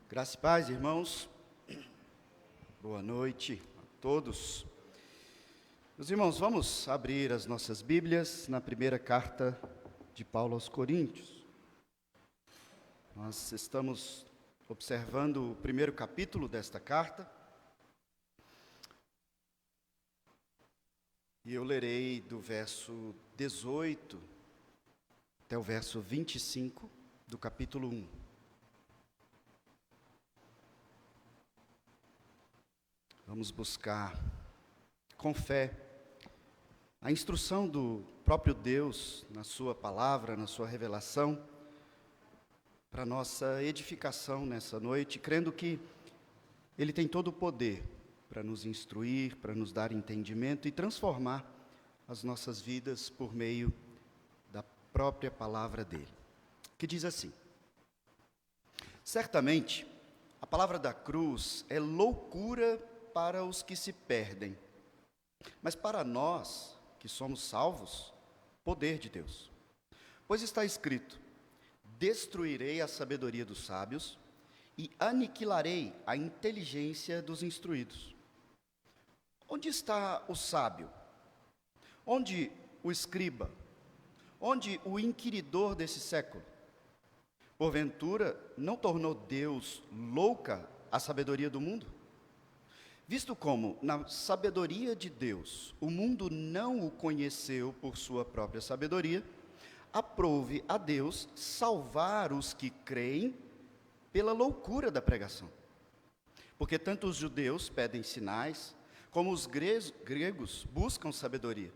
Graça e paz, irmãos. Boa noite a todos. Meus irmãos, vamos abrir as nossas Bíblias na primeira carta de Paulo aos Coríntios. Nós estamos observando o primeiro capítulo desta carta. E eu lerei do verso 18 até o verso 25 do capítulo 1. Vamos buscar, com fé, a instrução do próprio Deus, na sua palavra, na sua revelação, para nossa edificação nessa noite, crendo que Ele tem todo o poder para nos instruir, para nos dar entendimento e transformar as nossas vidas por meio da própria palavra dEle, que diz assim: certamente, a palavra da cruz é loucura para os que se perdem, mas para nós, que somos salvos, poder de Deus. Pois está escrito: destruirei a sabedoria dos sábios e aniquilarei a inteligência dos instruídos. Onde está o sábio? Onde o escriba? Onde o inquiridor desse século? Porventura, não tornou Deus louca a sabedoria do mundo? Visto como, na sabedoria de Deus, o mundo não o conheceu por sua própria sabedoria, aprove a Deus salvar os que creem pela loucura da pregação. Porque tanto os judeus pedem sinais, como os gregos buscam sabedoria.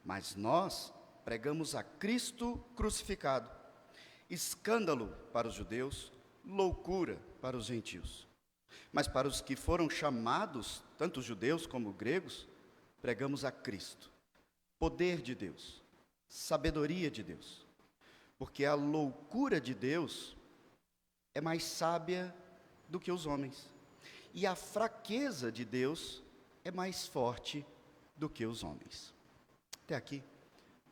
Mas nós pregamos a Cristo crucificado, escândalo para os judeus, loucura para os gentios. Mas para os que foram chamados, tanto judeus como gregos, pregamos a Cristo, poder de Deus, sabedoria de Deus. Porque a loucura de Deus é mais sábia do que os homens, e a fraqueza de Deus é mais forte do que os homens. Até aqui,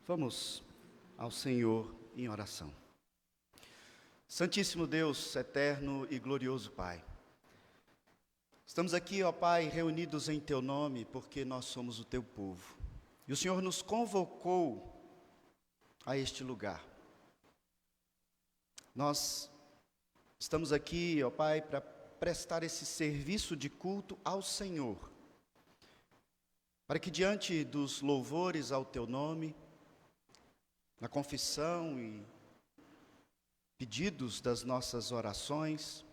vamos ao Senhor em oração. Santíssimo Deus, eterno e glorioso Pai, estamos aqui, ó Pai, reunidos em Teu nome, porque nós somos o Teu povo. E o Senhor nos convocou a este lugar. Nós estamos aqui, ó Pai, para prestar esse serviço de culto ao Senhor. Para que diante dos louvores ao Teu nome, na confissão e pedidos das nossas orações,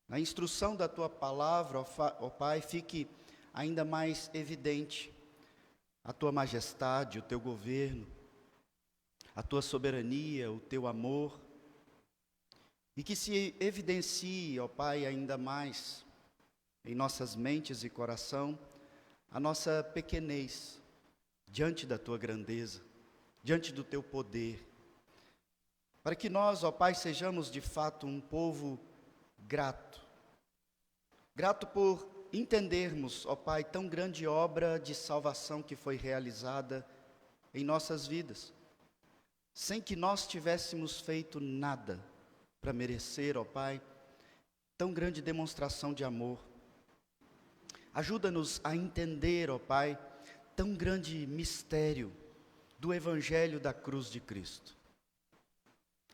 na instrução da Tua palavra, ó Pai, fique ainda mais evidente a Tua majestade, o Teu governo, a Tua soberania, o Teu amor, e que se evidencie, ó Pai, ainda mais em nossas mentes e coração, a nossa pequenez diante da Tua grandeza, diante do Teu poder, para que nós, ó Pai, sejamos de fato um povo grato por entendermos, ó Pai, tão grande obra de salvação que foi realizada em nossas vidas, sem que nós tivéssemos feito nada para merecer, ó Pai, tão grande demonstração de amor. Ajuda-nos a entender, ó Pai, tão grande mistério do Evangelho da cruz de Cristo.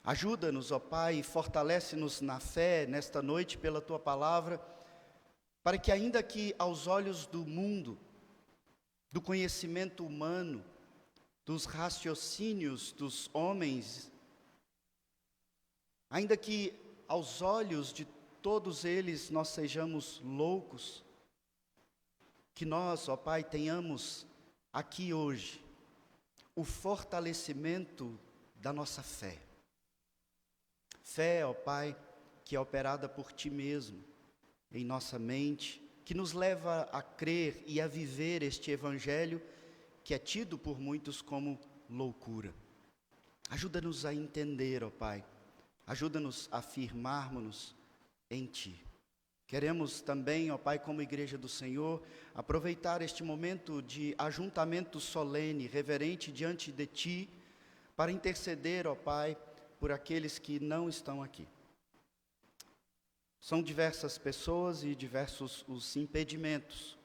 Ajuda-nos, ó Pai, e fortalece-nos na fé nesta noite pela Tua palavra, para que ainda que aos olhos do mundo, do conhecimento humano, dos raciocínios dos homens, ainda que aos olhos de todos eles nós sejamos loucos, que nós, ó Pai, tenhamos aqui hoje o fortalecimento da nossa fé. Fé, ó Pai, que é operada por Ti mesmo em nossa mente, que nos leva a crer e a viver este Evangelho que é tido por muitos como loucura. Ajuda-nos a entender, ó Pai, ajuda-nos a firmarmos-nos em Ti. Queremos também, ó Pai, como Igreja do Senhor, aproveitar este momento de ajuntamento solene, reverente diante de Ti, para interceder, ó Pai, por aqueles que não estão aqui. São diversas pessoas e diversos os impedimentos.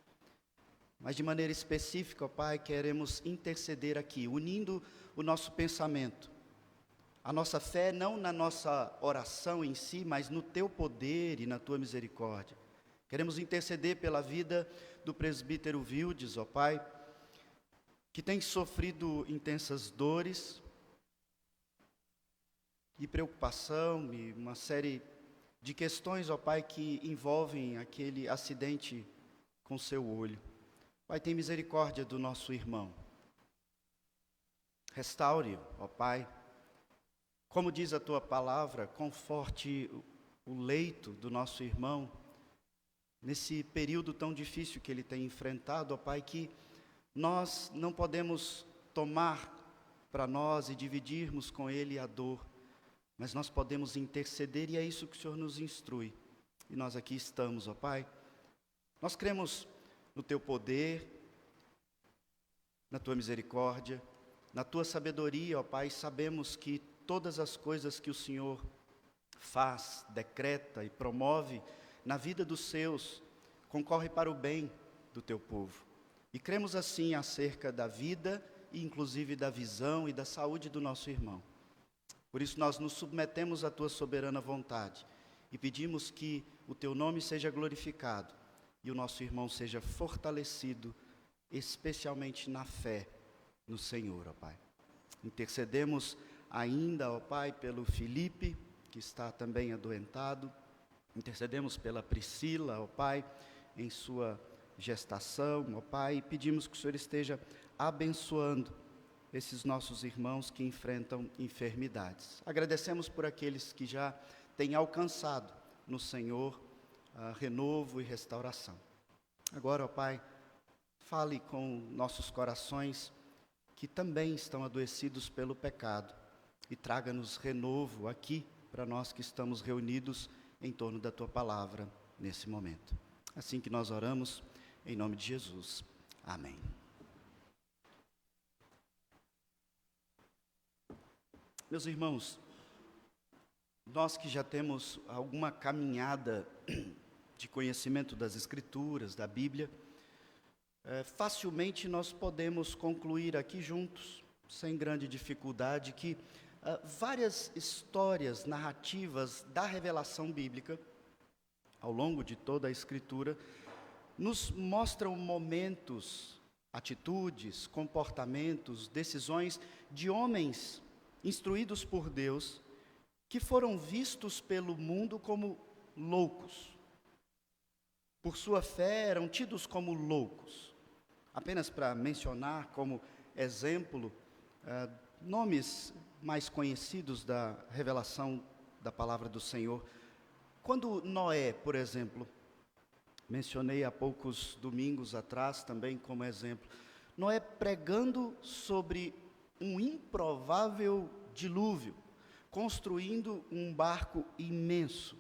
Mas de maneira específica, ó Pai, queremos interceder aqui, unindo o nosso pensamento, a nossa fé não na nossa oração em si, mas no Teu poder e na Tua misericórdia. Queremos interceder pela vida do presbítero Vildes, ó Pai, que tem sofrido intensas dores e preocupação e uma série de questões, ó Pai, que envolvem aquele acidente com seu olho. Pai, tem misericórdia do nosso irmão. Restaure-o, ó Pai. Como diz a Tua palavra, conforte o leito do nosso irmão, nesse período tão difícil que ele tem enfrentado, ó Pai, que nós não podemos tomar para nós e dividirmos com ele a dor, mas nós podemos interceder e é isso que o Senhor nos instrui. E nós aqui estamos, ó Pai. Nós cremos no Teu poder, na Tua misericórdia, na Tua sabedoria, ó Pai. Sabemos que todas as coisas que o Senhor faz, decreta e promove na vida dos seus, concorre para o bem do Teu povo. E cremos assim acerca da vida e inclusive da visão e da saúde do nosso irmão. Por isso nós nos submetemos à Tua soberana vontade e pedimos que o Teu nome seja glorificado e o nosso irmão seja fortalecido, especialmente na fé no Senhor, ó Pai. Intercedemos ainda, ó Pai, pelo Felipe, que está também adoentado. Intercedemos pela Priscila, ó Pai, em sua gestação, ó Pai, e pedimos que o Senhor esteja abençoando esses nossos irmãos que enfrentam enfermidades. Agradecemos por aqueles que já têm alcançado no Senhor renovo e restauração. Agora, ó Pai, fale com nossos corações que também estão adoecidos pelo pecado e traga-nos renovo aqui para nós que estamos reunidos em torno da Tua palavra nesse momento. Assim que nós oramos, em nome de Jesus. Amém. Meus irmãos, nós que já temos alguma caminhada de conhecimento das Escrituras, da Bíblia, facilmente nós podemos concluir aqui juntos, sem grande dificuldade, que várias histórias narrativas da revelação bíblica, ao longo de toda a Escritura, nos mostram momentos, atitudes, comportamentos, decisões de homens instruídos por Deus, que foram vistos pelo mundo como loucos. Por sua fé, eram tidos como loucos. Apenas para mencionar como exemplo, nomes mais conhecidos da revelação da palavra do Senhor. Quando Noé, por exemplo, mencionei há poucos domingos atrás também como exemplo, Noé pregando sobre um improvável dilúvio, construindo um barco imenso.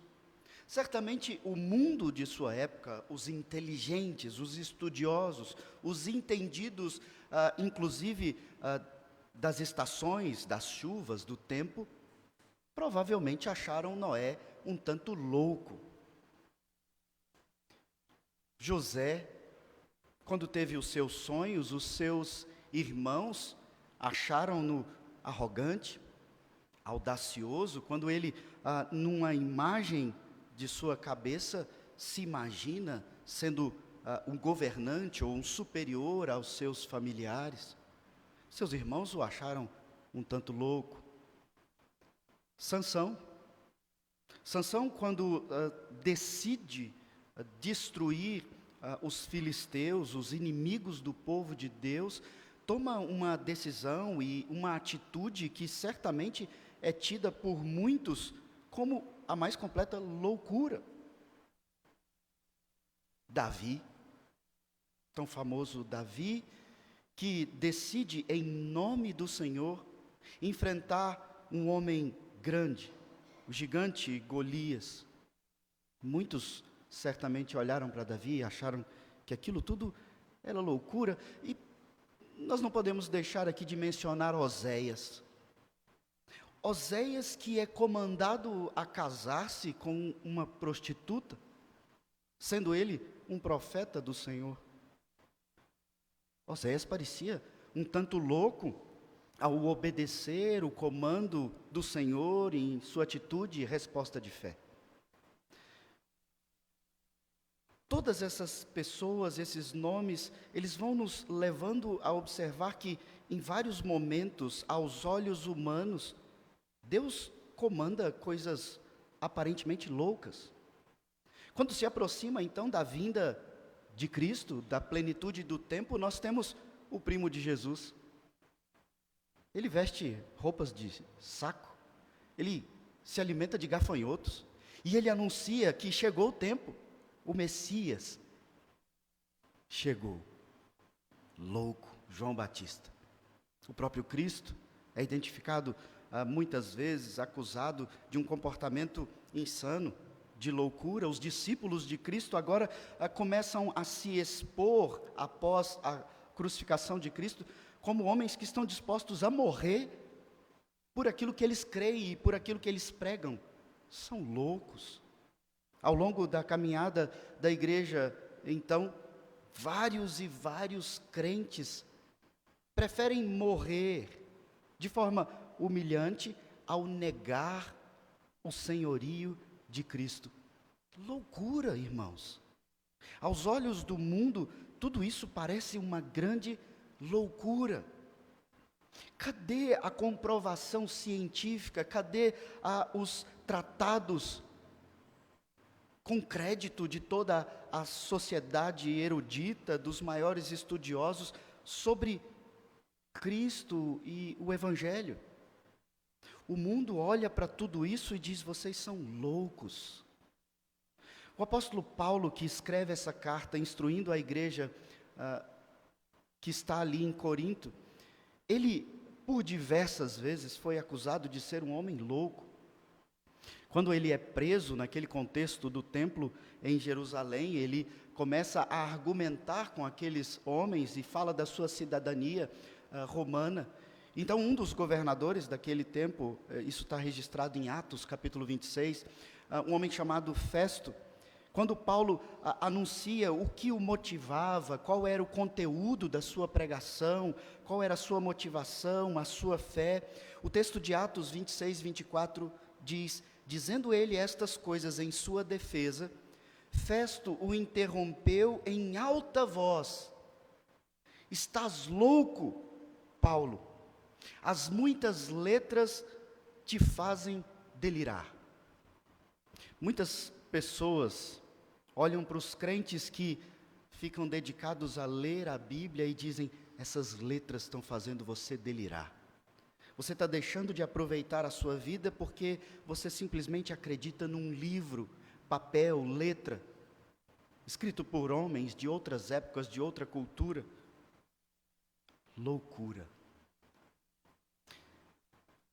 Certamente o mundo de sua época, os inteligentes, os estudiosos, os entendidos, inclusive das estações, das chuvas, do tempo, provavelmente acharam Noé um tanto louco. José, quando teve os seus sonhos, os seus irmãos acharam-no arrogante, audacioso, quando ele, numa imagem de sua cabeça, se imagina sendo um governante ou um superior aos seus familiares. Seus irmãos o acharam um tanto louco. Sansão, quando decide destruir os filisteus, os inimigos do povo de Deus, toma uma decisão e uma atitude que certamente é tida por muitos como a mais completa loucura. Davi, tão famoso Davi, que decide em nome do Senhor enfrentar um homem grande, o gigante Golias. Muitos certamente olharam para Davi e acharam que aquilo tudo era loucura, e nós não podemos deixar aqui de mencionar Oséias. Oséias, que é comandado a casar-se com uma prostituta, sendo ele um profeta do Senhor. Oséias parecia um tanto louco ao obedecer o comando do Senhor em sua atitude e resposta de fé. Todas essas pessoas, esses nomes, eles vão nos levando a observar que, em vários momentos, aos olhos humanos, Deus comanda coisas aparentemente loucas. Quando se aproxima, então, da vinda de Cristo, da plenitude do tempo, nós temos o primo de Jesus. Ele veste roupas de saco, ele se alimenta de gafanhotos, e ele anuncia que chegou o tempo. O Messias chegou, louco, João Batista. O próprio Cristo é identificado muitas vezes, acusado de um comportamento insano, de loucura. Os discípulos de Cristo agora começam a se expor após a crucificação de Cristo, como homens que estão dispostos a morrer por aquilo que eles creem e por aquilo que eles pregam. São loucos. Ao longo da caminhada da igreja, então, vários e vários crentes preferem morrer de forma humilhante ao negar o senhorio de Cristo. Loucura, irmãos. Aos olhos do mundo, tudo isso parece uma grande loucura. Cadê a comprovação científica? Cadê os tratados com crédito de toda a sociedade erudita, dos maiores estudiosos, sobre Cristo e o Evangelho? O mundo olha para tudo isso e diz: vocês são loucos. O apóstolo Paulo, que escreve essa carta instruindo a igreja que está ali em Corinto, ele, por diversas vezes, foi acusado de ser um homem louco. Quando ele é preso naquele contexto do templo em Jerusalém, ele começa a argumentar com aqueles homens e fala da sua cidadania romana. Então, um dos governadores daquele tempo, isso está registrado em Atos, capítulo 26, um homem chamado Festo, quando Paulo anuncia o que o motivava, qual era o conteúdo da sua pregação, qual era a sua motivação, a sua fé, o texto de Atos 26, 24 diz: dizendo ele estas coisas em sua defesa, Festo o interrompeu em alta voz: estás louco, Paulo? As muitas letras te fazem delirar. Muitas pessoas olham para os crentes que ficam dedicados a ler a Bíblia e dizem: essas letras estão fazendo você delirar. Você está deixando de aproveitar a sua vida porque você simplesmente acredita num livro, papel, letra, escrito por homens de outras épocas, de outra cultura. Loucura.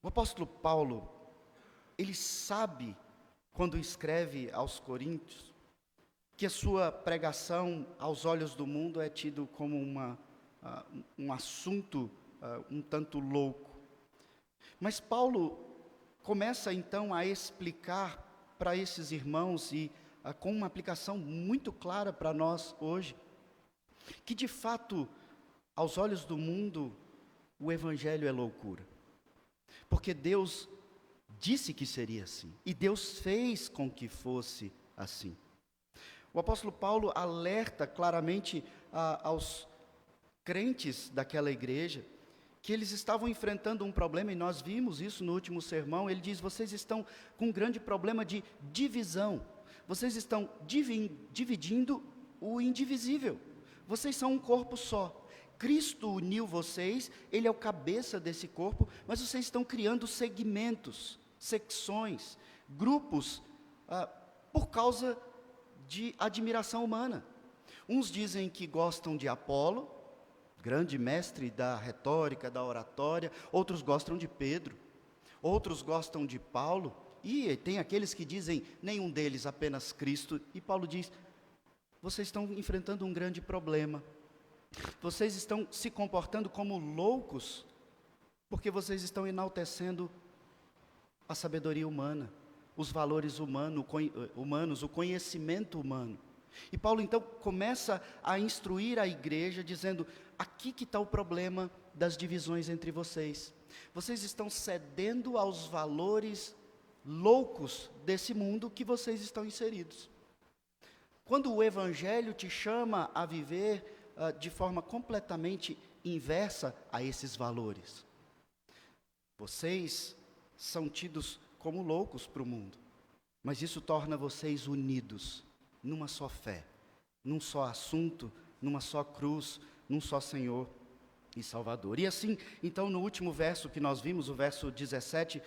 O apóstolo Paulo, ele sabe, quando escreve aos Coríntios, que a sua pregação aos olhos do mundo é tido como um assunto um tanto louco. Mas Paulo começa então a explicar para esses irmãos e com uma aplicação muito clara para nós hoje, que de fato, aos olhos do mundo, o Evangelho é loucura. Porque Deus disse que seria assim, e Deus fez com que fosse assim. O apóstolo Paulo alerta claramente aos crentes daquela igreja, que eles estavam enfrentando um problema, e nós vimos isso no último sermão. Ele diz: vocês estão com um grande problema de divisão, vocês estão dividindo o indivisível, vocês são um corpo só, Cristo uniu vocês, Ele é o cabeça desse corpo, mas vocês estão criando segmentos, secções, grupos, por causa de admiração humana. Uns dizem que gostam de Apolo, grande mestre da retórica, da oratória. Outros gostam de Pedro, outros gostam de Paulo, e tem aqueles que dizem nenhum deles, apenas Cristo. E Paulo diz: vocês estão enfrentando um grande problema, vocês estão se comportando como loucos, porque vocês estão enaltecendo a sabedoria humana, os valores humanos, o conhecimento humano. E Paulo então começa a instruir a igreja, dizendo: aqui que está o problema das divisões entre vocês. Vocês estão cedendo aos valores loucos desse mundo que vocês estão inseridos. Quando o Evangelho te chama a viver de forma completamente inversa a esses valores, vocês são tidos como loucos para o mundo, mas isso torna vocês unidos numa só fé, num só assunto, numa só cruz, num só Senhor e Salvador. E assim, então, no último verso que nós vimos, o verso 17,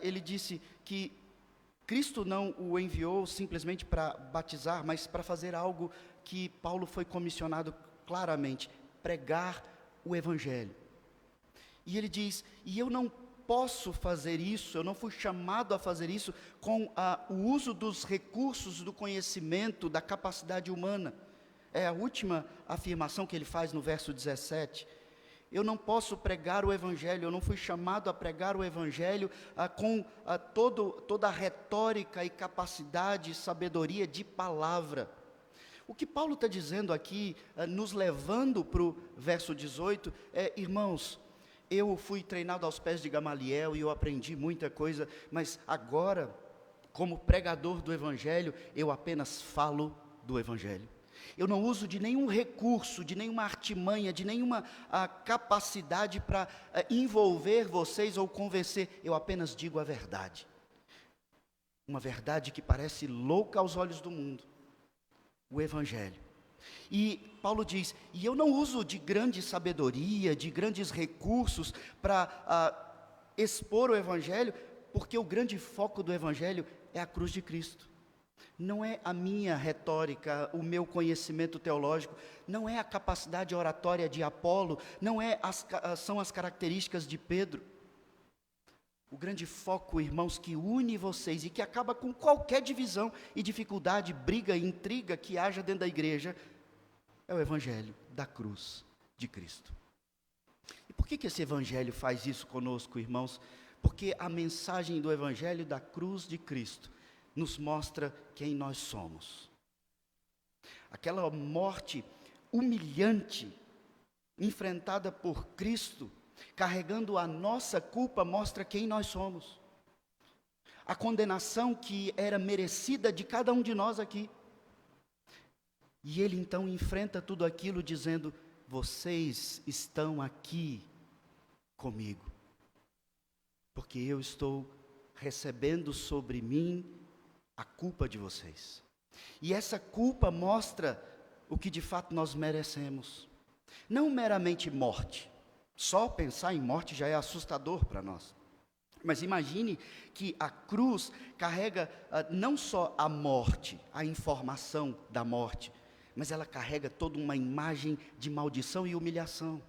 ele disse que Cristo não o enviou simplesmente para batizar, mas para fazer algo que Paulo foi comissionado claramente: pregar o Evangelho. E ele diz: e eu não posso fazer isso, eu não fui chamado a fazer isso com o uso dos recursos do conhecimento, da capacidade humana. É a última afirmação que ele faz no verso 17. Eu não posso pregar o Evangelho, eu não fui chamado a pregar o Evangelho com toda a retórica e capacidade e sabedoria de palavra. O que Paulo está dizendo aqui, nos levando para o verso 18, irmãos, eu fui treinado aos pés de Gamaliel e eu aprendi muita coisa, mas agora, como pregador do Evangelho, eu apenas falo do Evangelho. Eu não uso de nenhum recurso, de nenhuma artimanha, de nenhuma capacidade para envolver vocês ou convencer. Eu apenas digo a verdade. Uma verdade que parece louca aos olhos do mundo. O Evangelho. E Paulo diz: e eu não uso de grande sabedoria, de grandes recursos para expor o Evangelho, porque o grande foco do Evangelho é a cruz de Cristo. Não é a minha retórica, o meu conhecimento teológico, não é a capacidade oratória de Apolo, não são as características de Pedro. O grande foco, irmãos, que une vocês e que acaba com qualquer divisão e dificuldade, briga e intriga que haja dentro da igreja, é o Evangelho da cruz de Cristo. E por que esse Evangelho faz isso conosco, irmãos? Porque a mensagem do Evangelho da cruz de Cristo nos mostra quem nós somos. Aquela morte humilhante, enfrentada por Cristo, carregando a nossa culpa, mostra quem nós somos. A condenação que era merecida de cada um de nós aqui. E ele então enfrenta tudo aquilo dizendo: vocês estão aqui comigo, porque eu estou recebendo sobre mim a culpa de vocês. E essa culpa mostra o que de fato nós merecemos. Não meramente morte. Só pensar em morte já é assustador para nós. Mas imagine que a cruz carrega não só a morte, a informação da morte, mas ela carrega toda uma imagem de maldição e humilhação.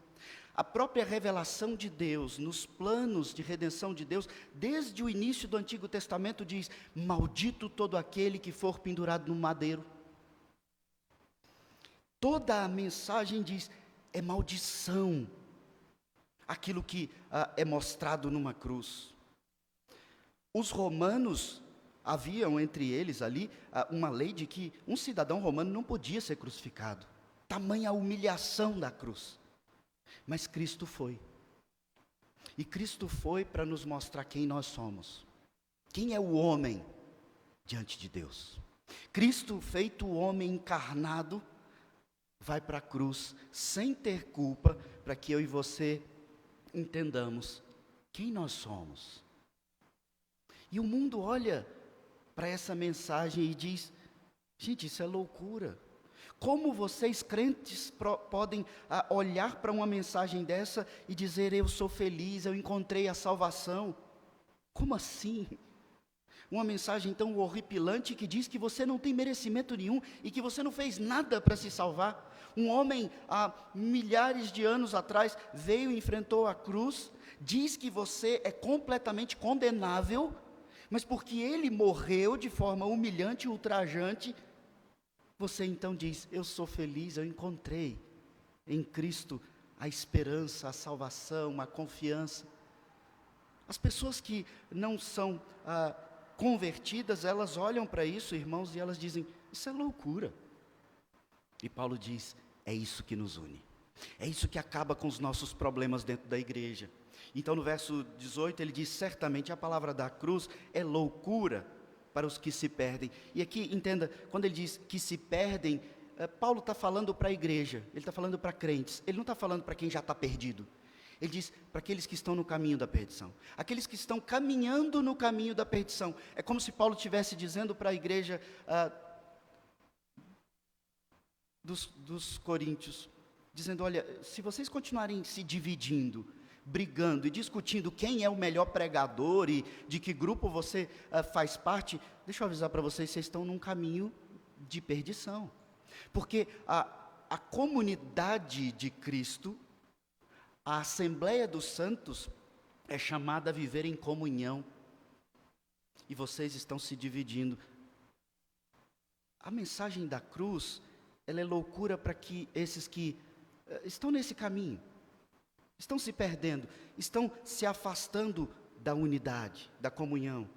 A própria revelação de Deus, nos planos de redenção de Deus, desde o início do Antigo Testamento diz: maldito todo aquele que for pendurado no madeiro. Toda a mensagem diz: é maldição aquilo que é mostrado numa cruz. Os romanos, haviam entre eles ali uma lei de que um cidadão romano não podia ser crucificado. Tamanha a humilhação da cruz. Mas Cristo foi. E Cristo foi para nos mostrar quem nós somos. Quem é o homem diante de Deus? Cristo, feito homem encarnado, vai para a cruz sem ter culpa, para que eu e você entendamos quem nós somos. E o mundo olha para essa mensagem e diz: gente, isso é loucura. Como vocês crentes podem olhar para uma mensagem dessa e dizer: eu sou feliz, eu encontrei a salvação? Como assim? Uma mensagem tão horripilante que diz que você não tem merecimento nenhum e que você não fez nada para se salvar. Um homem, há milhares de anos atrás, veio e enfrentou a cruz, diz que você é completamente condenável, mas porque ele morreu de forma humilhante e ultrajante, você então diz: eu sou feliz, eu encontrei em Cristo a esperança, a salvação, a confiança. As pessoas que não são convertidas, elas olham para isso, irmãos, e elas dizem, isso é loucura. E Paulo diz, é isso que nos une. É isso que acaba com os nossos problemas dentro da igreja. Então no verso 18 ele diz, certamente a palavra da cruz é loucura para os que se perdem. E aqui, entenda, quando ele diz que se perdem, Paulo está falando para a igreja, ele está falando para crentes, ele não está falando para quem já está perdido. Ele diz para aqueles que estão no caminho da perdição, aqueles que estão caminhando no caminho da perdição. É como se Paulo estivesse dizendo para a igreja dos coríntios, dizendo, olha, se vocês continuarem se dividindo, brigando e discutindo quem é o melhor pregador e de que grupo você faz parte, deixa eu avisar para vocês, vocês estão num caminho de perdição. Porque a comunidade de Cristo, a Assembleia dos Santos, é chamada a viver em comunhão. E vocês estão se dividindo. A mensagem da cruz, ela é loucura para que esses que estão nesse caminho, estão se perdendo, estão se afastando da unidade, da comunhão.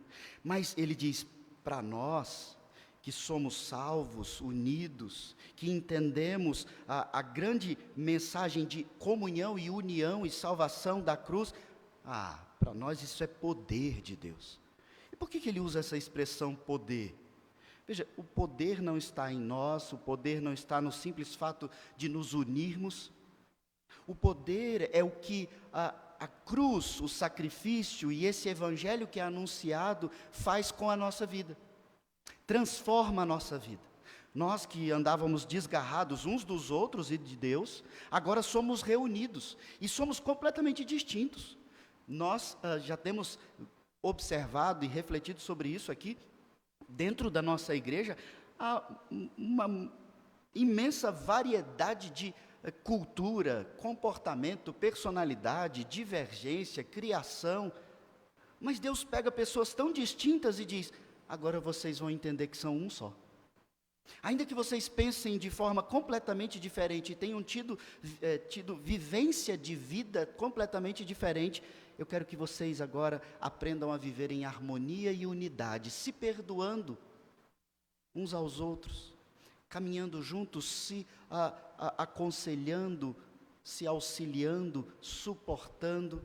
Mas ele diz, para nós, que somos salvos, unidos, que entendemos a grande mensagem de comunhão e união e salvação da cruz, para nós isso é poder de Deus. E por que ele usa essa expressão poder? Veja, o poder não está em nós, o poder não está no simples fato de nos unirmos. O poder é o que a cruz, o sacrifício e esse evangelho que é anunciado faz com a nossa vida. Transforma a nossa vida. Nós que andávamos desgarrados uns dos outros e de Deus, agora somos reunidos e somos completamente distintos. Nós já temos observado e refletido sobre isso aqui, dentro da nossa igreja, há uma imensa variedade de cultura, comportamento, personalidade, divergência, criação. Mas Deus pega pessoas tão distintas e diz, agora vocês vão entender que são um só. Ainda que vocês pensem de forma completamente diferente e tenham tido vivência de vida completamente diferente, eu quero que vocês agora aprendam a viver em harmonia e unidade, se perdoando uns aos outros, caminhando juntos, se aconselhando, se auxiliando, suportando.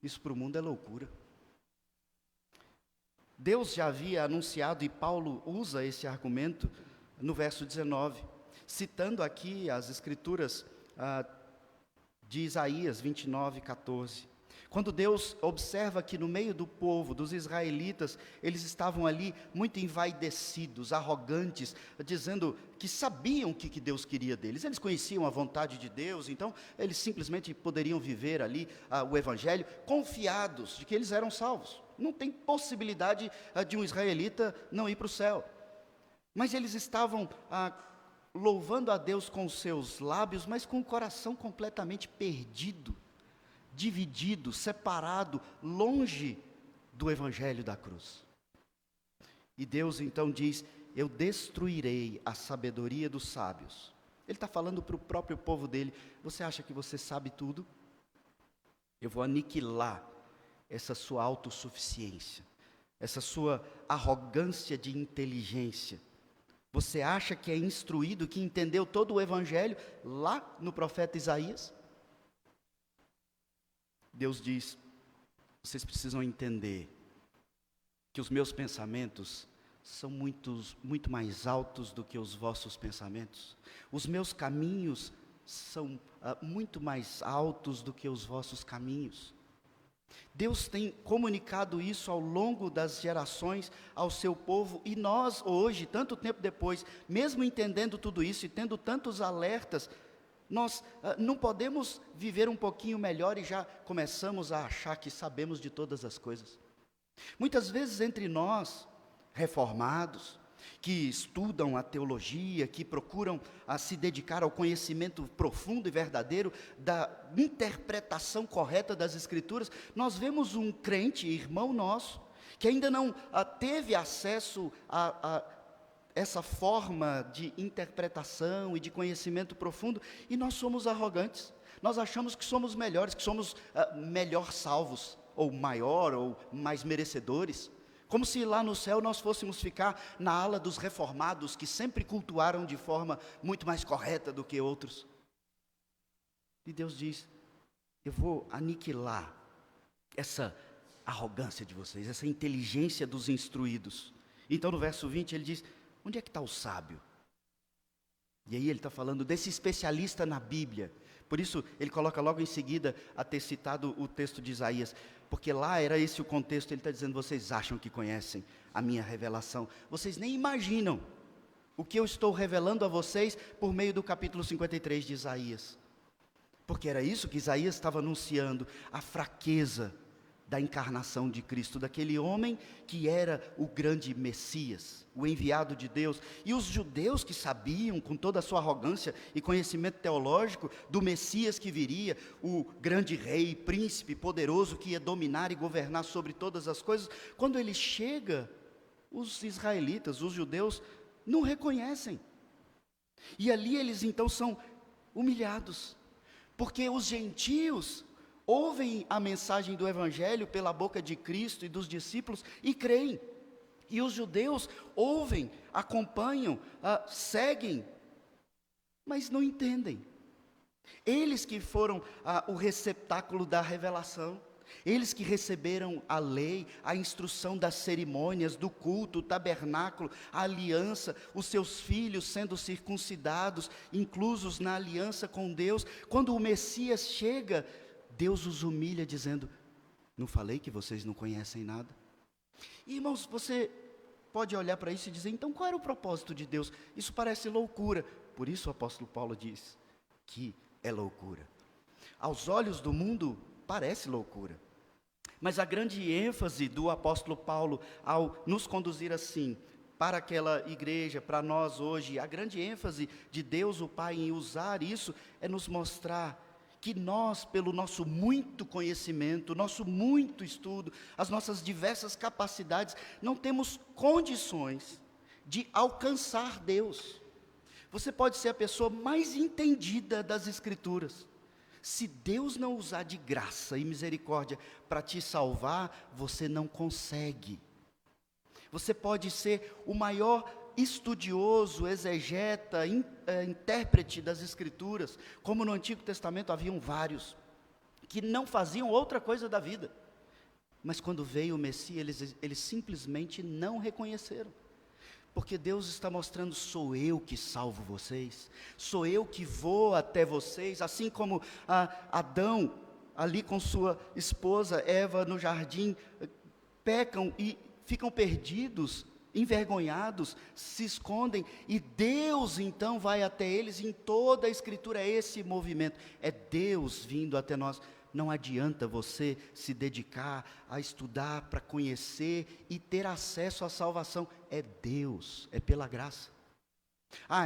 Isso para o mundo é loucura. Deus já havia anunciado, e Paulo usa esse argumento no verso 19, citando aqui as escrituras de Isaías 29, 14. Quando Deus observa que no meio do povo, dos israelitas, eles estavam ali muito envaidecidos, arrogantes, dizendo que sabiam o que Deus queria deles. Eles conheciam a vontade de Deus, então eles simplesmente poderiam viver ali o evangelho, confiados de que eles eram salvos. Não tem possibilidade de um israelita não ir para o céu. Mas eles estavam louvando a Deus com os seus lábios, mas com o coração completamente perdido, dividido, separado, longe do evangelho da cruz. E Deus então diz, eu destruirei a sabedoria dos sábios. Ele está falando para o próprio povo dele, você acha que você sabe tudo? Eu vou aniquilar essa sua autossuficiência, essa sua arrogância de inteligência. Você acha que é instruído, que entendeu todo o evangelho lá no profeta Isaías? Deus diz, vocês precisam entender que os meus pensamentos são muito mais altos do que os vossos pensamentos. Os meus caminhos são muito mais altos do que os vossos caminhos. Deus tem comunicado isso ao longo das gerações ao seu povo, e nós hoje, tanto tempo depois, mesmo entendendo tudo isso e tendo tantos alertas, nós não podemos viver um pouquinho melhor e já começamos a achar que sabemos de todas as coisas. Muitas vezes entre nós, reformados, que estudam a teologia, que procuram se dedicar ao conhecimento profundo e verdadeiro da interpretação correta das Escrituras, nós vemos um crente, irmão nosso, que ainda não teve acesso essa forma de interpretação e de conhecimento profundo, e nós somos arrogantes. Nós achamos que somos melhores, que somos melhor salvos, ou maior, ou mais merecedores. Como se lá no céu nós fôssemos ficar na ala dos reformados, que sempre cultuaram de forma muito mais correta do que outros. E Deus diz: eu vou aniquilar essa arrogância de vocês, essa inteligência dos instruídos. Então no verso 20 ele diz: onde é que está o sábio? E aí ele está falando desse especialista na Bíblia. Por isso ele coloca logo em seguida a ter citado o texto de Isaías, porque lá era esse o contexto. Ele está dizendo: vocês acham que conhecem a minha revelação, vocês nem imaginam o que eu estou revelando a vocês por meio do capítulo 53 de Isaías. Porque era isso que Isaías estava anunciando, a fraqueza da encarnação de Cristo, daquele homem que era o grande Messias, o enviado de Deus. E os judeus que sabiam, com toda a sua arrogância e conhecimento teológico, do Messias que viria, o grande rei, príncipe poderoso que ia dominar e governar sobre todas as coisas, quando ele chega, os israelitas, os judeus, não reconhecem. E ali eles então são humilhados, porque os gentios ouvem a mensagem do Evangelho pela boca de Cristo e dos discípulos e creem. E os judeus ouvem, acompanham, seguem, mas não entendem. Eles que foram o receptáculo da revelação, eles que receberam a lei, a instrução das cerimônias, do culto, o tabernáculo, a aliança, os seus filhos sendo circuncidados, inclusos na aliança com Deus. Quando o Messias chega, Deus os humilha dizendo: não falei que vocês não conhecem nada? E, irmãos, você pode olhar para isso e dizer: então qual era o propósito de Deus? Isso parece loucura. Por isso o apóstolo Paulo diz que é loucura. Aos olhos do mundo parece loucura, mas a grande ênfase do apóstolo Paulo ao nos conduzir assim para aquela igreja, para nós hoje, a grande ênfase de Deus o Pai em usar isso é nos mostrar que nós, pelo nosso muito conhecimento, nosso muito estudo, as nossas diversas capacidades, não temos condições de alcançar Deus. Você pode ser a pessoa mais entendida das Escrituras. Se Deus não usar de graça e misericórdia para te salvar, você não consegue. Você pode ser o maior estudioso, exegeta, intérprete das Escrituras, como no Antigo Testamento haviam vários, que não faziam outra coisa da vida, mas quando veio o Messias, eles simplesmente não reconheceram, porque Deus está mostrando: sou eu que salvo vocês, sou eu que vou até vocês, assim como Adão, ali com sua esposa Eva no jardim, pecam e ficam perdidos, envergonhados, se escondem, e Deus então vai até eles. Em toda a Escritura é esse movimento, é Deus vindo até nós. Não adianta você se dedicar a estudar para conhecer e ter acesso à salvação, é Deus, é pela graça.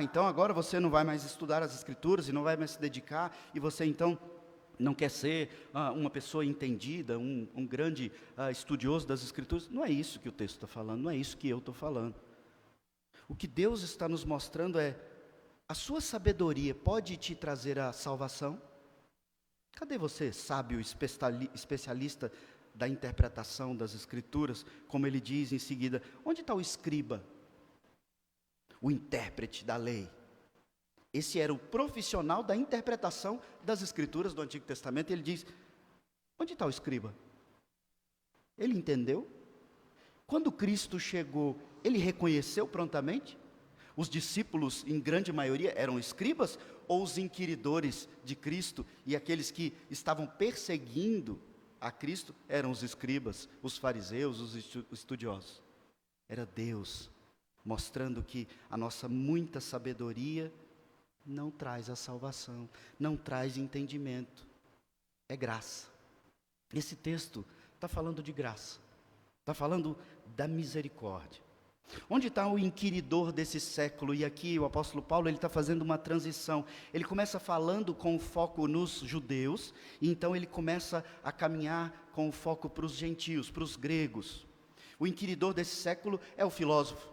Então agora você não vai mais estudar as Escrituras e não vai mais se dedicar, e você então não quer ser uma pessoa entendida, um grande estudioso das Escrituras. Não é isso que o texto está falando, não é isso que eu estou falando. O que Deus está nos mostrando é: a sua sabedoria pode te trazer a salvação? Cadê você, sábio especialista da interpretação das Escrituras? Como ele diz em seguida, onde está o escriba? O intérprete da lei. Esse era o profissional da interpretação das Escrituras do Antigo Testamento. E ele diz: onde está o escriba? Ele entendeu? Quando Cristo chegou, ele reconheceu prontamente? Os discípulos, em grande maioria, eram escribas, ou os inquiridores de Cristo e aqueles que estavam perseguindo a Cristo eram os escribas, os fariseus, os estudiosos? Era Deus mostrando que a nossa muita sabedoria não traz a salvação, não traz entendimento. É graça. Esse texto está falando de graça, está falando da misericórdia. Onde está o inquiridor desse século? E aqui o apóstolo Paulo está fazendo uma transição. Ele começa falando com o foco nos judeus, e então ele começa a caminhar com o foco para os gentios, para os gregos. O inquiridor desse século é o filósofo,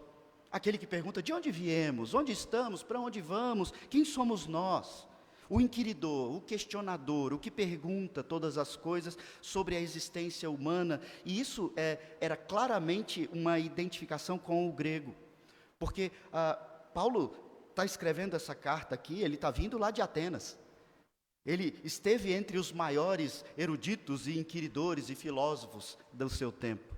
Aquele que pergunta de onde viemos, onde estamos, para onde vamos, quem somos nós? O inquiridor, o questionador, o que pergunta todas as coisas sobre a existência humana. E isso era claramente uma identificação com o grego. Porque Paulo está escrevendo essa carta aqui, ele está vindo lá de Atenas. Ele esteve entre os maiores eruditos e inquiridores e filósofos do seu tempo.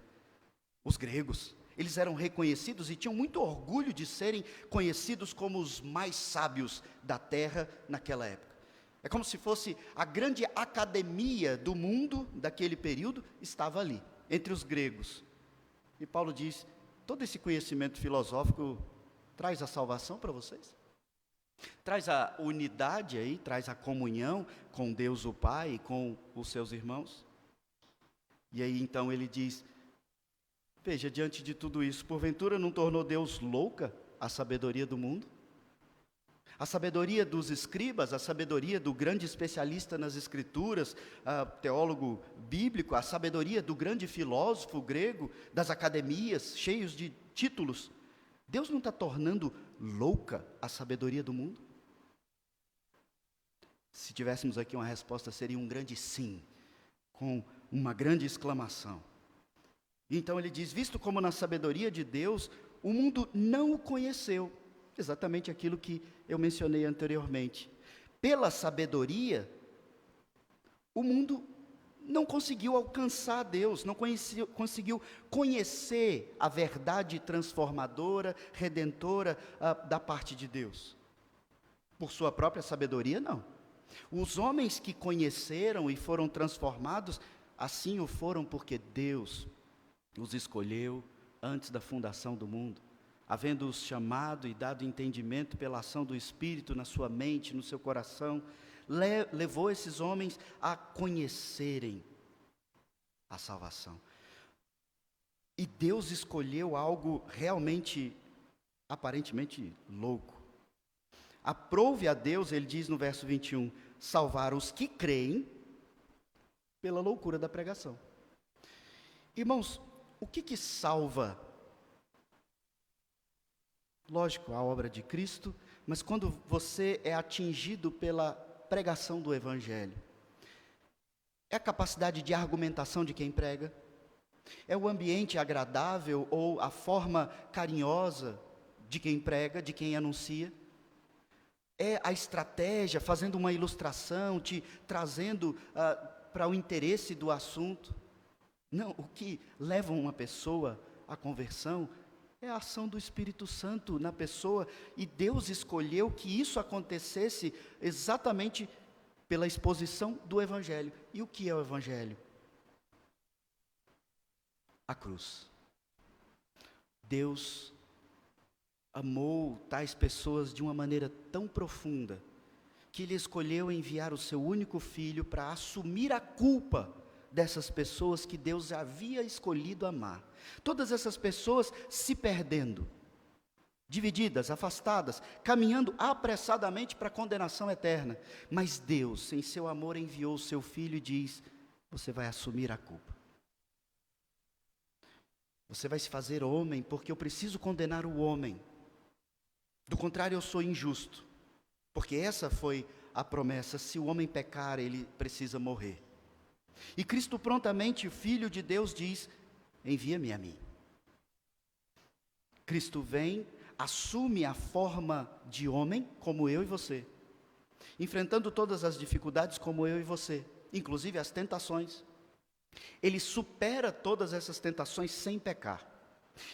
Os gregos, eles eram reconhecidos e tinham muito orgulho de serem conhecidos como os mais sábios da terra naquela época. É como se fosse a grande academia do mundo daquele período estava ali, entre os gregos. E Paulo diz, todo esse conhecimento filosófico traz a salvação para vocês? Traz a unidade aí, traz a comunhão com Deus o Pai e com os seus irmãos? E aí então ele diz, veja, diante de tudo isso, porventura não tornou Deus louca a sabedoria do mundo? A sabedoria dos escribas, a sabedoria do grande especialista nas escrituras, teólogo bíblico, a sabedoria do grande filósofo grego, das academias, cheios de títulos. Deus não está tornando louca a sabedoria do mundo? Se tivéssemos aqui uma resposta, seria um grande sim, com uma grande exclamação. Então ele diz, visto como na sabedoria de Deus, o mundo não o conheceu. Exatamente aquilo que eu mencionei anteriormente. Pela sabedoria, o mundo não conseguiu alcançar Deus, não conseguiu conhecer a verdade transformadora, redentora da parte de Deus. Por sua própria sabedoria, não. Os homens que conheceram e foram transformados, assim o foram porque Deus os escolheu antes da fundação do mundo, havendo-os chamado e dado entendimento pela ação do Espírito na sua mente, no seu coração, levou esses homens a conhecerem a salvação. E Deus escolheu algo realmente, aparentemente louco. Aprove a Deus, ele diz no verso 21, salvar os que creem pela loucura da pregação. Irmãos, o que salva? Lógico, a obra de Cristo, mas quando você é atingido pela pregação do Evangelho, é a capacidade de argumentação de quem prega? É o ambiente agradável ou a forma carinhosa de quem prega, de quem anuncia? É a estratégia, fazendo uma ilustração, te trazendo para o interesse do assunto? Não, o que leva uma pessoa à conversão é a ação do Espírito Santo na pessoa, e Deus escolheu que isso acontecesse exatamente pela exposição do Evangelho. E o que é o Evangelho? A cruz. Deus amou tais pessoas de uma maneira tão profunda, que Ele escolheu enviar o seu único Filho para assumir a culpa dessas pessoas que Deus havia escolhido amar. Todas essas pessoas se perdendo, divididas, afastadas, caminhando apressadamente para a condenação eterna. Mas Deus, em seu amor, enviou o seu Filho e diz, você vai assumir a culpa. Você vai se fazer homem, porque eu preciso condenar o homem. Do contrário, eu sou injusto. Porque essa foi a promessa, se o homem pecar, ele precisa morrer. E Cristo prontamente, o Filho de Deus, diz, envia-me a mim. Cristo vem, assume a forma de homem, como eu e você, enfrentando todas as dificuldades como eu e você, inclusive as tentações. Ele supera todas essas tentações sem pecar.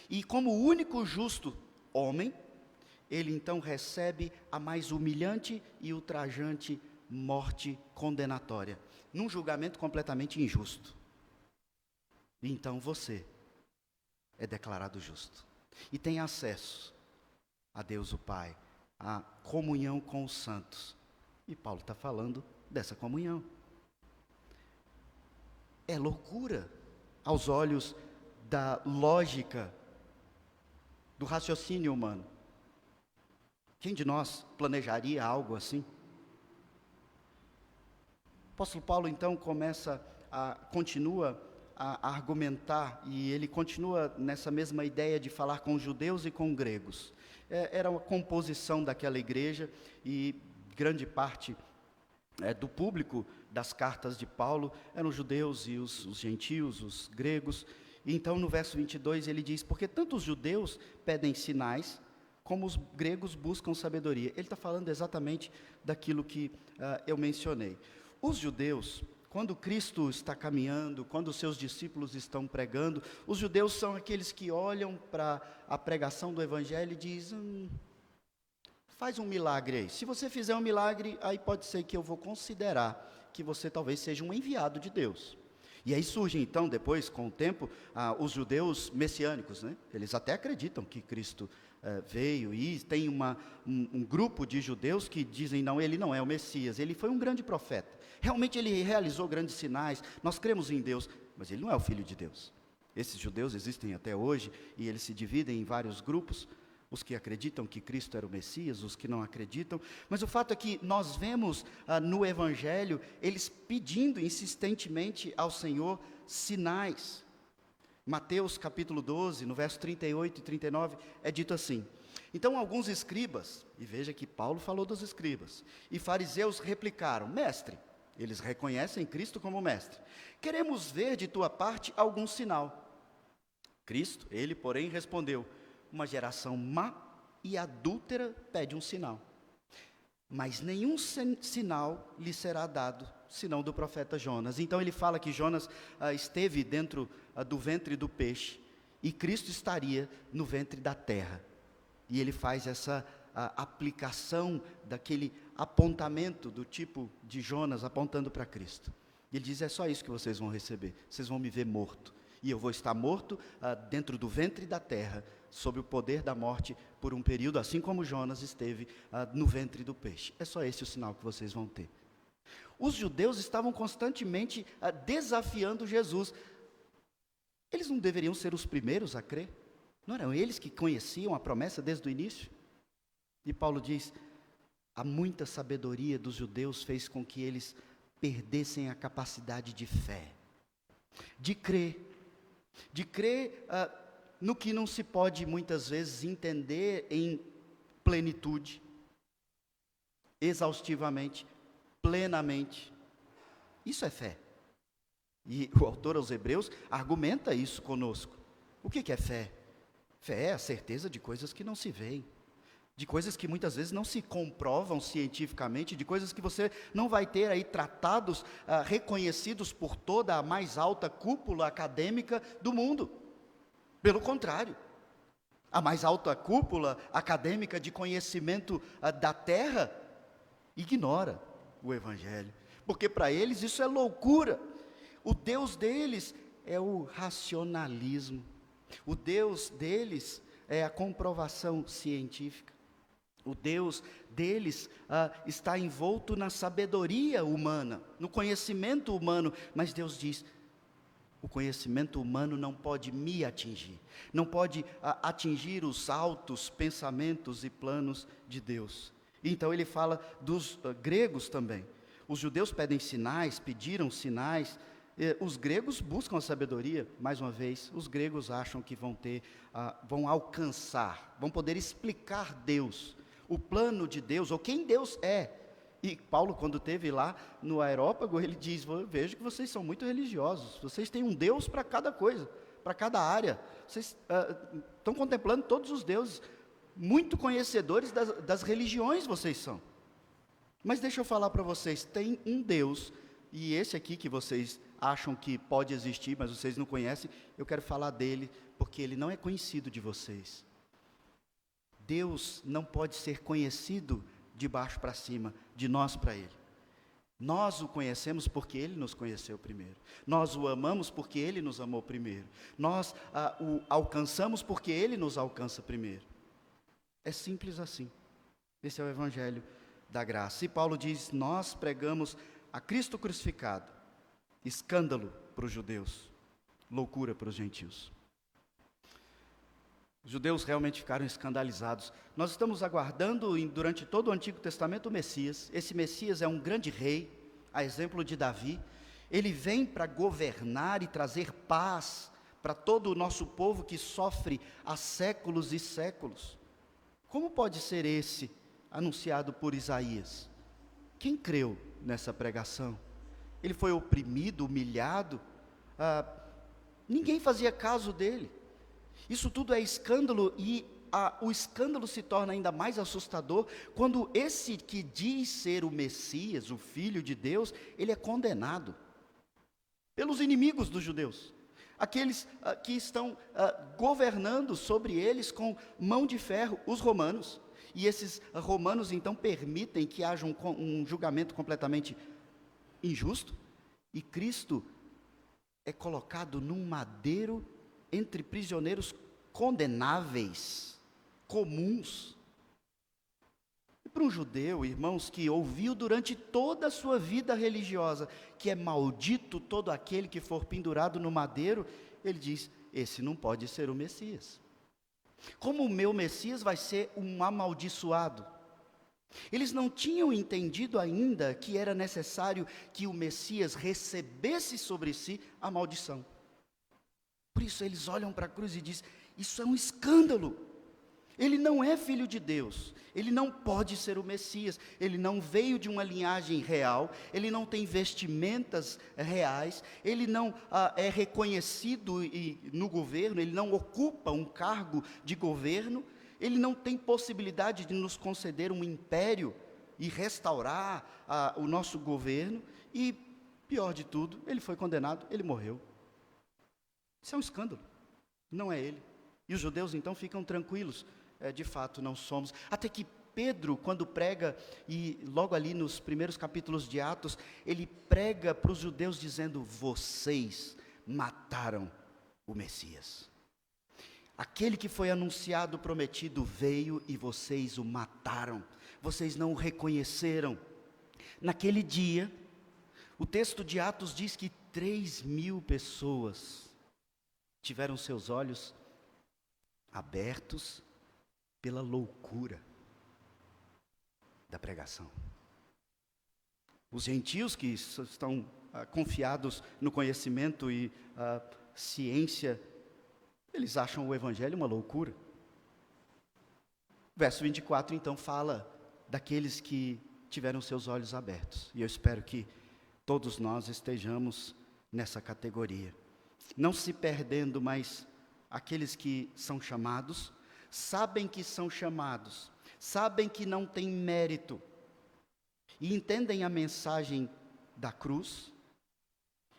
E como o único justo homem, ele então recebe a mais humilhante e ultrajante morte condenatória, num julgamento completamente injusto. E então você é declarado justo e tem acesso a Deus o Pai, a comunhão com os santos. E Paulo está falando dessa comunhão. É loucura aos olhos da lógica, do raciocínio humano. Quem de nós planejaria algo assim? O apóstolo Paulo então continua a argumentar, e ele continua nessa mesma ideia de falar com judeus e com gregos. Era uma composição daquela igreja, e grande parte do público das cartas de Paulo eram os judeus e os gentios, os gregos. E então no verso 22 ele diz: porque tanto os judeus pedem sinais, como os gregos buscam sabedoria. Ele está falando exatamente daquilo que eu mencionei. Os judeus, quando Cristo está caminhando, quando os seus discípulos estão pregando, os judeus são aqueles que olham para a pregação do Evangelho e dizem: faz um milagre aí. Se você fizer um milagre, aí pode ser que eu vou considerar que você talvez seja um enviado de Deus. E aí surgem então, depois, com o tempo, os judeus messiânicos, né? Eles até acreditam que Cristo veio, e tem um grupo de judeus que dizem: não, ele não é o Messias, ele foi um grande profeta. Realmente ele realizou grandes sinais, nós cremos em Deus, mas ele não é o Filho de Deus. Esses judeus existem até hoje, e eles se dividem em vários grupos: os que acreditam que Cristo era o Messias, os que não acreditam. Mas o fato é que nós vemos no Evangelho, eles pedindo insistentemente ao Senhor sinais. Mateus capítulo 12, no verso 38 e 39, é dito assim: então alguns escribas, e veja que Paulo falou dos escribas, e fariseus replicaram: mestre, eles reconhecem Cristo como mestre, queremos ver de tua parte algum sinal. Cristo, ele porém respondeu: uma geração má e adúltera pede um sinal, mas nenhum sinal lhe será dado, senão do profeta Jonas. Então ele fala que Jonas esteve dentro do ventre do peixe, e Cristo estaria no ventre da terra. E ele faz essa aplicação daquele apontamento do tipo de Jonas apontando para Cristo. Ele diz: é só isso que vocês vão receber, vocês vão me ver morto, e eu vou estar morto dentro do ventre da terra, sob o poder da morte por um período, assim como Jonas esteve no ventre do peixe. É só esse o sinal que vocês vão ter. Os judeus estavam constantemente desafiando Jesus. Eles não deveriam ser os primeiros a crer? Não eram eles que conheciam a promessa desde o início? E Paulo diz: a muita sabedoria dos judeus fez com que eles perdessem a capacidade de fé, de crer no que não se pode muitas vezes entender em plenitude, exaustivamente, plenamente. Isso é fé. E o autor aos Hebreus argumenta isso conosco. O que é fé? Fé é a certeza de coisas que não se veem, de coisas que muitas vezes não se comprovam cientificamente, de coisas que você não vai ter aí tratados reconhecidos por toda a mais alta cúpula acadêmica do mundo. Pelo contrário, a mais alta cúpula acadêmica de conhecimento da terra ignora o Evangelho, porque para eles isso é loucura. O Deus deles é o racionalismo, o Deus deles é a comprovação científica, o Deus deles está envolto na sabedoria humana, no conhecimento humano. Mas Deus diz: o conhecimento humano não pode me atingir, não pode atingir os altos pensamentos e planos de Deus. Então ele fala dos gregos também. Os judeus pedem sinais, pediram sinais. Os gregos buscam a sabedoria. Mais uma vez, os gregos acham que vão alcançar, vão poder explicar Deus, o plano de Deus, ou quem Deus é. E Paulo, quando esteve lá no Areópago, ele diz: vejo que vocês são muito religiosos, vocês têm um Deus para cada coisa, para cada área, vocês estão contemplando todos os deuses, muito conhecedores das religiões vocês são. Mas deixa eu falar para vocês, tem um Deus, e esse aqui que vocês acham que pode existir, mas vocês não conhecem, eu quero falar dele, porque ele não é conhecido de vocês. Deus não pode ser conhecido de baixo para cima, de nós para Ele. Nós o conhecemos porque Ele nos conheceu primeiro. Nós o amamos porque Ele nos amou primeiro. Nós o alcançamos porque Ele nos alcança primeiro. É simples assim. Esse é o Evangelho da graça. E Paulo diz: nós pregamos a Cristo crucificado, escândalo para os judeus, loucura para os gentios. Os judeus realmente ficaram escandalizados. Nós estamos aguardando durante todo o Antigo Testamento o Messias. Esse Messias é um grande rei, a exemplo de Davi. Ele vem para governar e trazer paz para todo o nosso povo que sofre há séculos e séculos. Como pode ser esse anunciado por Isaías? Quem creu nessa pregação? Ele foi oprimido, humilhado, ninguém fazia caso dele. Isso tudo é escândalo e o escândalo se torna ainda mais assustador quando esse que diz ser o Messias, o Filho de Deus, ele é condenado pelos inimigos dos judeus, aqueles que estão governando sobre eles com mão de ferro, os romanos. E esses romanos então permitem que haja um julgamento completamente injusto, e Cristo é colocado num madeiro entre prisioneiros condenáveis, comuns. E para um judeu, irmãos, que ouviu durante toda a sua vida religiosa que é maldito todo aquele que for pendurado no madeiro, ele diz: esse não pode ser o Messias. Como o meu Messias vai ser um amaldiçoado? Eles não tinham entendido ainda que era necessário que o Messias recebesse sobre si a maldição. Por isso eles olham para a cruz e dizem: isso é um escândalo. Ele não é filho de Deus, ele não pode ser o Messias, ele não veio de uma linhagem real, ele não tem vestimentas reais, ele não é reconhecido no governo, ele não ocupa um cargo de governo, ele não tem possibilidade de nos conceder um império e restaurar o nosso governo, e pior de tudo, ele foi condenado, ele morreu. Isso é um escândalo, não é ele. E os judeus então ficam tranquilos, de fato não somos. Até que Pedro, quando prega, e logo ali nos primeiros capítulos de Atos, ele prega para os judeus dizendo: vocês mataram o Messias. Aquele que foi anunciado, prometido, veio e vocês o mataram. Vocês não o reconheceram. Naquele dia, o texto de Atos diz que 3.000 pessoas tiveram seus olhos abertos pela loucura da pregação. Os gentios que estão confiados no conhecimento e ciência, eles acham o evangelho uma loucura. Verso 24 então fala daqueles que tiveram seus olhos abertos, e eu espero que todos nós estejamos nessa categoria, não se perdendo, mas aqueles que são chamados, sabem que são chamados, sabem que não têm mérito, e entendem a mensagem da cruz,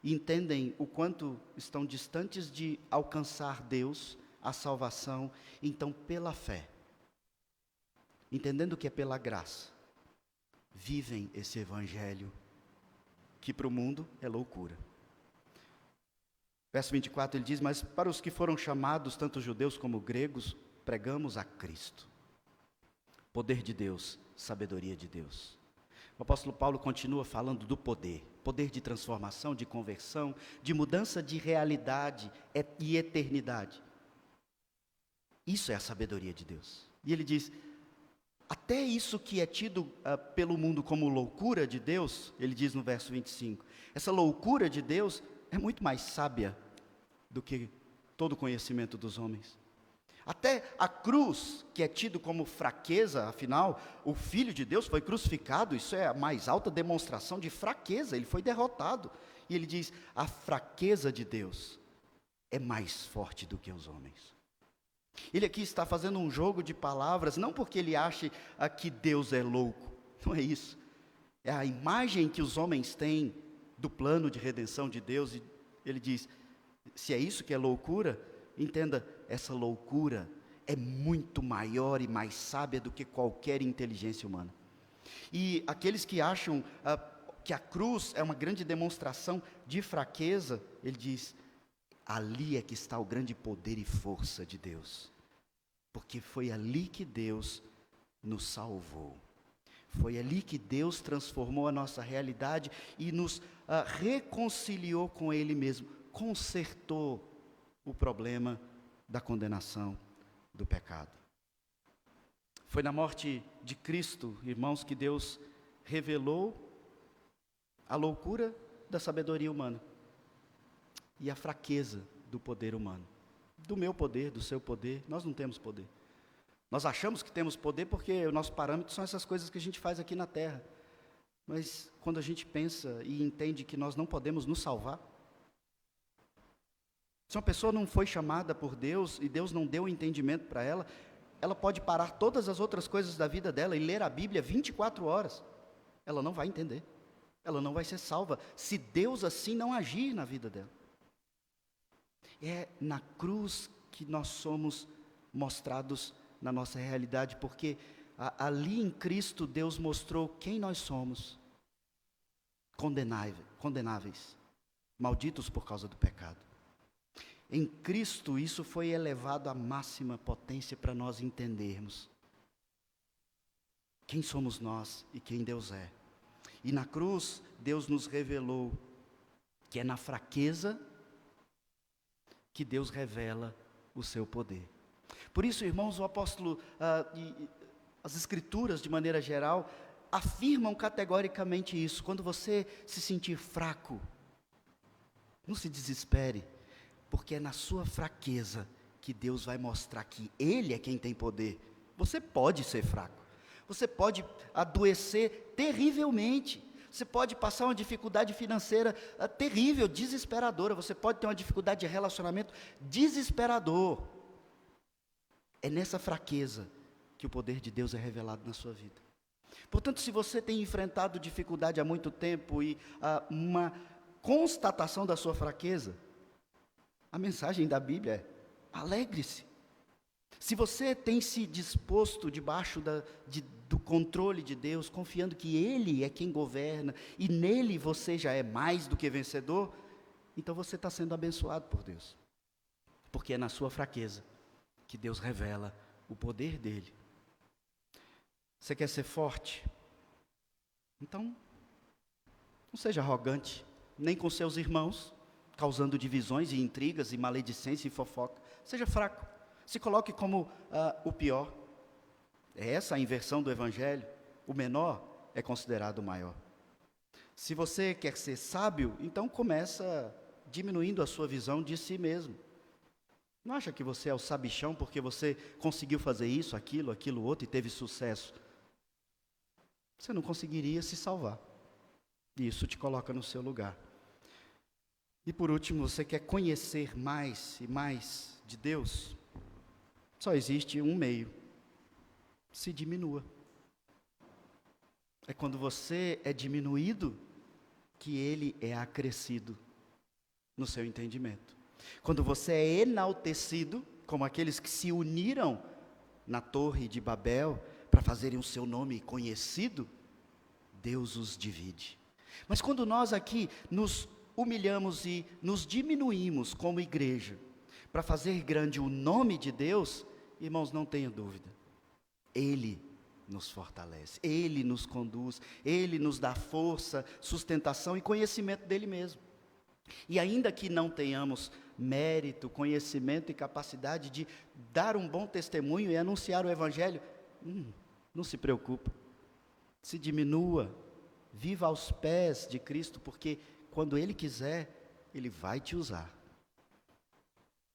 e entendem o quanto estão distantes de alcançar Deus, a salvação. Então, pela fé, entendendo que é pela graça, vivem esse evangelho, que para o mundo é loucura. Verso 24 ele diz: mas para os que foram chamados, tanto judeus como gregos, pregamos a Cristo. Poder de Deus, sabedoria de Deus. O apóstolo Paulo continua falando do poder de transformação, de conversão, de mudança de realidade e eternidade. Isso é a sabedoria de Deus. E ele diz: até isso que é tido pelo mundo como loucura de Deus, ele diz no verso 25, essa loucura de Deus é muito mais sábia do que todo o conhecimento dos homens. Até a cruz, que é tido como fraqueza, afinal, o Filho de Deus foi crucificado, isso é a mais alta demonstração de fraqueza, ele foi derrotado. E ele diz: a fraqueza de Deus é mais forte do que os homens. Ele aqui está fazendo um jogo de palavras, não porque ele ache que Deus é louco, não é isso. É a imagem que os homens têm do plano de redenção de Deus, e ele diz: se é isso que é loucura, entenda, essa loucura é muito maior e mais sábia do que qualquer inteligência humana. E aqueles que acham que a cruz é uma grande demonstração de fraqueza, ele diz: ali é que está o grande poder e força de Deus, porque foi ali que Deus nos salvou, foi ali que Deus transformou a nossa realidade e nos reconciliou com Ele mesmo, consertou o problema da condenação do pecado. Foi na morte de Cristo, irmãos, que Deus revelou a loucura da sabedoria humana e a fraqueza do poder humano. Do meu poder, do seu poder, nós não temos poder. Nós achamos que temos poder porque o nosso parâmetro são essas coisas que a gente faz aqui na terra. Mas quando a gente pensa e entende que nós não podemos nos salvar, se uma pessoa não foi chamada por Deus e Deus não deu o entendimento para ela, ela pode parar todas as outras coisas da vida dela e ler a Bíblia 24 horas. Ela não vai entender. Ela não vai ser salva se Deus assim não agir na vida dela. É na cruz que nós somos mostrados na nossa realidade, porque ali em Cristo Deus mostrou quem nós somos. Condenáveis, malditos por causa do pecado. Em Cristo isso foi elevado à máxima potência para nós entendermos quem somos nós e quem Deus é. E na cruz Deus nos revelou que é na fraqueza que Deus revela o seu poder. Por isso, irmãos, o apóstolo e as escrituras de maneira geral afirmam categoricamente isso. Quando você se sentir fraco, não se desespere, porque é na sua fraqueza que Deus vai mostrar que Ele é quem tem poder. Você pode ser fraco, você pode adoecer terrivelmente, você pode passar uma dificuldade financeira terrível, desesperadora, você pode ter uma dificuldade de relacionamento desesperador. É nessa fraqueza que o poder de Deus é revelado na sua vida. Portanto, se você tem enfrentado dificuldade há muito tempo e uma constatação da sua fraqueza, a mensagem da Bíblia é: alegre-se. Se você tem se disposto debaixo do controle de Deus, confiando que Ele é quem governa e nele você já é mais do que vencedor, então você está sendo abençoado por Deus, porque é na sua fraqueza que Deus revela o poder dEle. Você quer ser forte? Então, não seja arrogante, nem com seus irmãos, causando divisões e intrigas e maledicência e fofoca. Seja fraco, se coloque como o pior. É essa a inversão do Evangelho. O menor é considerado o maior. Se você quer ser sábio, então começa diminuindo a sua visão de si mesmo. Não acha que você é o sabichão porque você conseguiu fazer isso, aquilo outro e teve sucesso. Você não conseguiria se salvar. E isso te coloca no seu lugar. E por último, você quer conhecer mais e mais de Deus? Só existe um meio: se diminua. É quando você é diminuído que Ele é acrescido no seu entendimento. Quando você é enaltecido, como aqueles que se uniram na Torre de Babel para fazerem o seu nome conhecido, Deus os divide. Mas quando nós aqui nos humilhamos e nos diminuímos como igreja para fazer grande o nome de Deus, irmãos, não tenha dúvida, Ele nos fortalece, Ele nos conduz, Ele nos dá força, sustentação e conhecimento dEle mesmo. E ainda que não tenhamos mérito, conhecimento e capacidade de dar um bom testemunho e anunciar o Evangelho, não se preocupe, se diminua, viva aos pés de Cristo, porque quando Ele quiser, Ele vai te usar.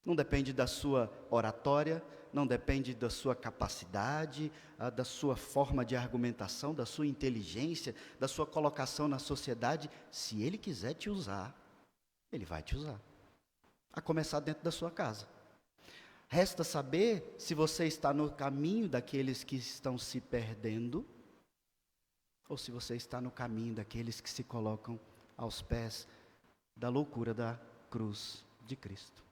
Não depende da sua oratória, não depende da sua capacidade, da sua forma de argumentação, da sua inteligência, da sua colocação na sociedade. Se Ele quiser te usar, Ele vai te usar. A começar dentro da sua casa. Resta saber se você está no caminho daqueles que estão se perdendo, ou se você está no caminho daqueles que se colocam aos pés da loucura da cruz de Cristo.